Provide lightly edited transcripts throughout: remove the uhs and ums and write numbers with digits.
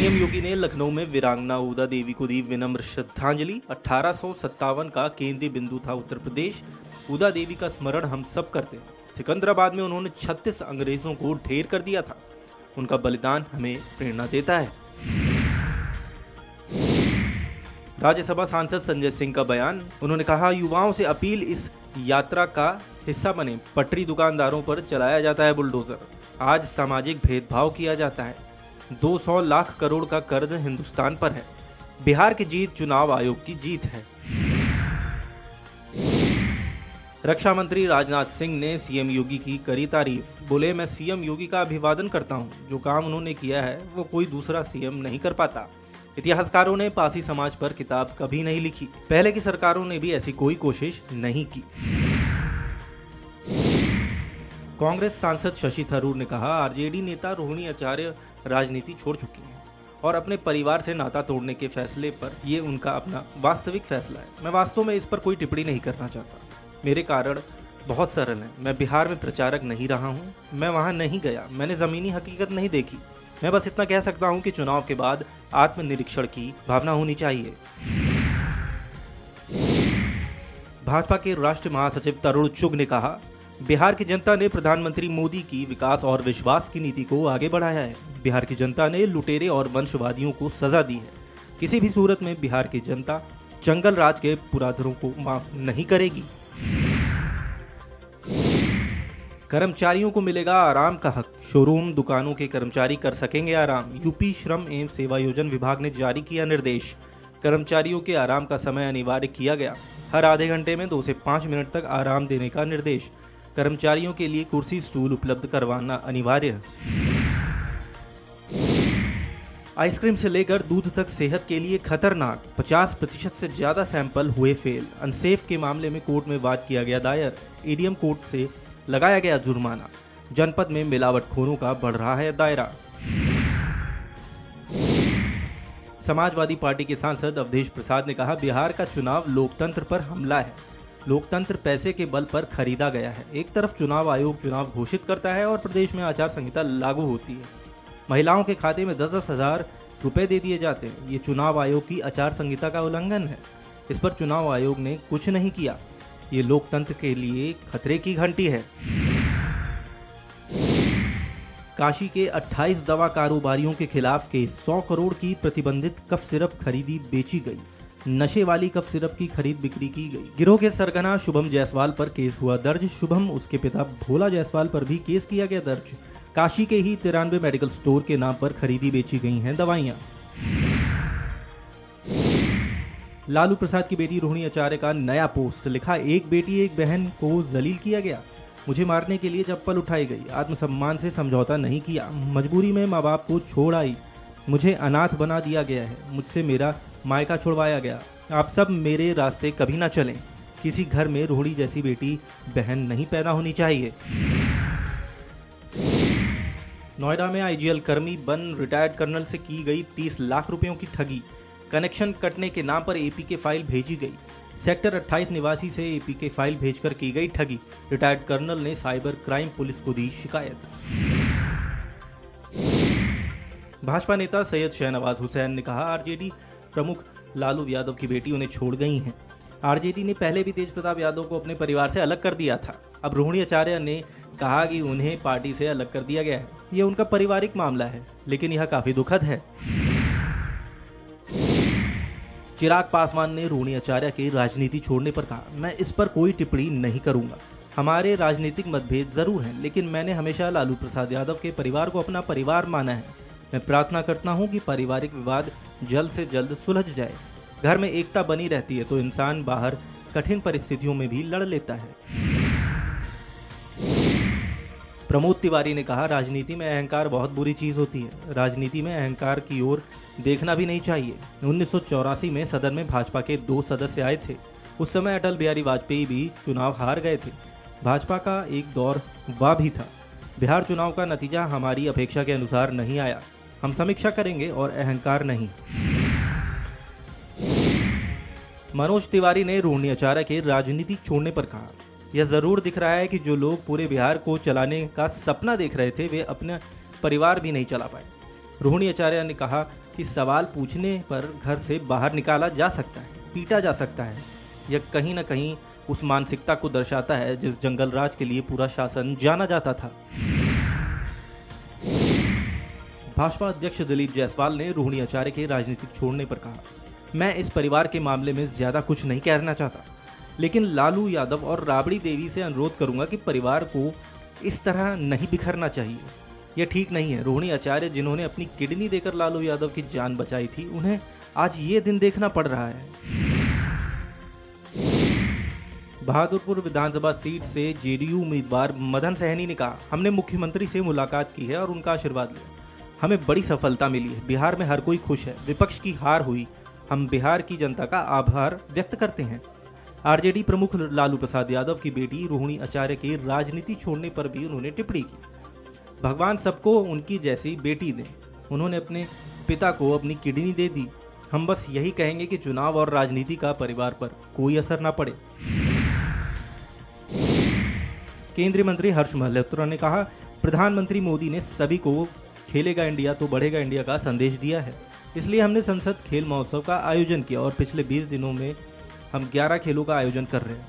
CM योगी ने लखनऊ में वीरांगना उदा देवी को दी विनम्र श्रद्धांजलि। 1857 का केंद्रीय बिंदु था उत्तर प्रदेश। उदा देवी का स्मरण हम सब करते हैं। सिकंदराबाद में उन्होंने 36 अंग्रेजों को ढेर कर दिया था। उनका बलिदान हमें प्रेरणा देता है। राज्यसभा सांसद संजय सिंह का बयान। उन्होंने कहा, युवाओं से अपील, इस यात्रा का हिस्सा बने। पटरी दुकानदारों पर चलाया जाता है बुलडोजर। आज सामाजिक भेदभाव किया जाता है। 200 लाख करोड़ का कर्ज हिंदुस्तान पर है। बिहार की जीत चुनाव आयोग की जीत है। रक्षा मंत्री राजनाथ सिंह ने सीएम योगी की करी तारीफ। बोले, मैं सीएम योगी का अभिवादन करता हूं। जो काम उन्होंने किया है वो कोई दूसरा सीएम नहीं कर पाता। इतिहासकारों ने पासी समाज पर किताब कभी नहीं लिखी। पहले की सरकारों ने भी ऐसी कोई कोशिश नहीं की। कांग्रेस सांसद शशि थरूर ने कहा, आरजेडी नेता रोहिणी आचार्य राजनीति छोड़ चुकी हैं और अपने परिवार से नाता तोड़ने के फैसले पर ये उनका अपना वास्तविक फैसला है। मैं वास्तव में इस पर कोई टिप्पणी नहीं करना चाहता। मेरे कारण बहुत सरल है। मैं बिहार में प्रचारक नहीं रहा हूँ। मैं वहाँ नहीं गया। मैंने ज़मीनी हकीकत नहीं देखी। मैं बस इतना कह सकता हूँ कि चुनाव के बाद आत्मनिरीक्षण की भावना होनी चाहिए। भाजपा के राष्ट्रीय महासचिव तरुण चुग ने कहा, बिहार की जनता ने प्रधानमंत्री मोदी की विकास और विश्वास की नीति को आगे बढ़ाया है। बिहार की जनता ने लुटेरे और वंशवादियों को सजा दी है। किसी भी सूरत में बिहार की जनता जंगल राज के पुराधरों को माफ नहीं करेगी। कर्मचारियों को मिलेगा आराम का हक। शोरूम दुकानों के कर्मचारी कर सकेंगे आराम। यूपी श्रम एवं सेवायोजन विभाग ने जारी किया निर्देश। कर्मचारियों के आराम का समय अनिवार्य किया गया। हर आधे घंटे में 2 से 5 मिनट तक आराम देने का निर्देश। कर्मचारियों के लिए कुर्सी स्टूल उपलब्ध करवाना अनिवार्य। आइसक्रीम से लेकर दूध तक सेहत के लिए खतरनाक। 50% से ज्यादा सैंपल हुए फेल। अनसेफ के मामले में कोर्ट में वाद किया गया दायर। एडीएम कोर्ट से लगाया गया जुर्माना। जनपद में मिलावटखोरों का बढ़ रहा है दायरा। समाजवादी पार्टी के सांसद अवधेश प्रसाद ने कहा, बिहार का चुनाव लोकतंत्र पर हमला है। लोकतंत्र पैसे के बल पर खरीदा गया है। एक तरफ चुनाव आयोग चुनाव घोषित करता है और प्रदेश में आचार संहिता लागू होती है। महिलाओं के खाते में 10-10 हजार रुपए दे दिए जाते हैं। ये चुनाव आयोग की आचार संहिता का उल्लंघन है। इस पर चुनाव आयोग ने कुछ नहीं किया। ये लोकतंत्र के लिए खतरे की घंटी है। काशी के 28 दवा कारोबारियों के खिलाफ केस। 100 करोड़ की प्रतिबंधित कफ सिरप खरीदी बेची गई। नशे वाली कफ सिरप की खरीद बिक्री की गई। गिरोह के सरगना शुभम जायसवाल पर केस हुआ दर्ज। शुभम, उसके पिता भोला जायसवाल पर भी केस किया गया दर्ज। काशी के ही 93 मेडिकल स्टोर के नाम पर खरीदी बेची गई हैं दवाइयां। लालू प्रसाद की बेटी रोहिणी आचार्य का नया पोस्ट। लिखा, एक बेटी एक बहन को जलील किया गया। मुझे मारने के लिए चप्पल उठाई गई। आत्मसम्मान से समझौता नहीं किया। मजबूरी में माँ बाप को छोड़ आई। मुझे अनाथ बना दिया गया है। मुझसे मेरा मायका छुड़वाया गया। आप सब मेरे रास्ते कभी ना चलें। किसी घर में रोहिणी जैसी बेटी बहन नहीं पैदा होनी चाहिए। नोएडा में आईजीएल कर्मी बन रिटायर्ड कर्नल से की गई 30 लाख रुपयों की ठगी। कनेक्शन कटने के नाम पर एपी के फाइल भेजी गई। सेक्टर 28 निवासी से एपी के फाइल भेजकर की गई ठगी। रिटायर्ड कर्नल ने साइबर क्राइम पुलिस को दी शिकायत। भाजपा नेता सैयद शहनवाज हुसैन ने कहा, आरजेडी प्रमुख लालू यादव की बेटी उन्हें छोड़ गई हैं। आरजेडी ने पहले भी तेज प्रताप यादव को अपने परिवार से अलग कर दिया था। अब रोहिणी आचार्य ने कहा कि उन्हें पार्टी से अलग कर दिया गया है। यह उनका पारिवारिक मामला है, लेकिन यह काफी दुखद है। चिराग पासवान ने रोहिणी आचार्य के राजनीति छोड़ने पर कहा, मैं इस पर कोई टिप्पणी नहीं करूंगा। हमारे राजनीतिक मतभेद जरूर हैं, लेकिन मैंने हमेशा लालू प्रसाद यादव के परिवार को अपना परिवार माना है। मैं प्रार्थना करता हूं कि पारिवारिक विवाद जल्द से जल्द सुलझ जाए। घर में एकता बनी रहती है तो इंसान बाहर कठिन परिस्थितियों में भी लड़ लेता है। प्रमोद तिवारी ने कहा, राजनीति में अहंकार बहुत बुरी चीज होती है। राजनीति में अहंकार की ओर देखना भी नहीं चाहिए। 1984 में सदन में भाजपा के 2 सदस्य आए थे। उस समय अटल बिहारी वाजपेयी भी चुनाव हार गए थे। भाजपा का एक दौर वह भी था। बिहार चुनाव का नतीजा हमारी अपेक्षा के अनुसार नहीं आया। हम समीक्षा करेंगे और अहंकार नहीं। मनोज तिवारी ने रोहिणी आचार्य के राजनीति छोड़ने पर कहा, यह जरूर दिख रहा है कि जो लोग पूरे बिहार को चलाने का सपना देख रहे थे वे अपना परिवार भी नहीं चला पाए। रोहिणी आचार्य ने कहा कि सवाल पूछने पर घर से बाहर निकाला जा सकता है, पीटा जा सकता है। यह कहीं न कहीं उस मानसिकता को दर्शाता है जिस जंगल राज के लिए पूरा शासन जाना जाता था। भाजपा अध्यक्ष दिलीप जायसवाल ने रोहिणी आचार्य के राजनीतिक छोड़ने पर कहा, मैं इस परिवार के मामले में ज्यादा कुछ नहीं कहना चाहता, लेकिन लालू यादव और राबड़ी देवी से अनुरोध करूंगा कि परिवार को इस तरह नहीं बिखरना चाहिए। यह ठीक नहीं है। रोहिणी आचार्य जिन्होंने अपनी किडनी देकर लालू यादव की जान बचाई थी, उन्हें आज ये दिन देखना पड़ रहा है। बहादुरपुर विधानसभा सीट से जेडीयू उम्मीदवार मदन सहनी ने कहा, हमने मुख्यमंत्री से मुलाकात की है और उनका आशीर्वाद लिया। हमें बड़ी सफलता मिली है। बिहार में हर कोई खुश है। विपक्ष की हार हुई। हम बिहार की जनता का आभार व्यक्त करते हैं। आरजेडी प्रमुख लालू प्रसाद यादव की बेटी रोहिणी आचार्य के राजनीति छोड़ने पर भी उन्होंने टिप्पणी की। भगवान सबको उनकी जैसी बेटी दे। उन्होंने अपने पिता को अपनी किडनी दे दी। हम बस यही कहेंगे कि चुनाव और राजनीति का परिवार पर कोई असर ना पड़े। केंद्रीय मंत्री हर्ष मल्होत्रा ने कहा, प्रधानमंत्री मोदी ने सभी को खेलेगा इंडिया तो बढ़ेगा इंडिया का संदेश दिया है। इसलिए हमने संसद खेल महोत्सव का आयोजन किया और पिछले 20 दिनों में हम 11 खेलों का आयोजन कर रहे हैं।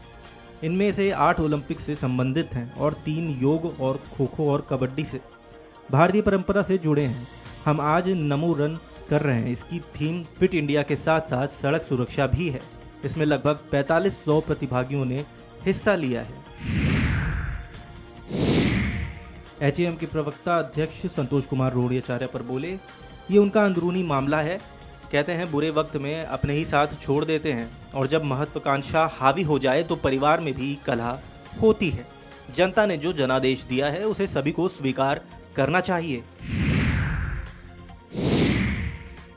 इनमें से 8 ओलंपिक से संबंधित हैं और 3 योग और खो-खो और कबड्डी से भारतीय परंपरा से जुड़े हैं। हम आज नमो रन कर रहे हैं। इसकी थीम फिट इंडिया के साथ साथ सड़क सुरक्षा भी है। इसमें लगभग 4500 प्रतिभागियों ने हिस्सा लिया है। एचएएम के प्रवक्ता अध्यक्ष संतोष कुमार रोहिणी आचार्य पर बोले, ये उनका अंदरूनी मामला है। कहते हैं बुरे वक्त में अपने ही साथ छोड़ देते हैं और जब महत्वाकांक्षा हावी हो जाए तो परिवार में भी कलह होती है। जनता ने जो जनादेश दिया है उसे सभी को स्वीकार करना चाहिए।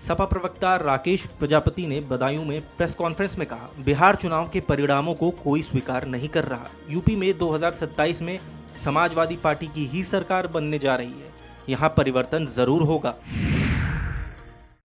सपा प्रवक्ता राकेश प्रजापति ने बदायूं में प्रेस कॉन्फ्रेंस में कहा, बिहार चुनाव के परिणामों को कोई स्वीकार नहीं कर रहा। यूपी में 2027 में समाजवादी पार्टी की ही सरकार बनने जा रही है। यहाँ परिवर्तन जरूर होगा।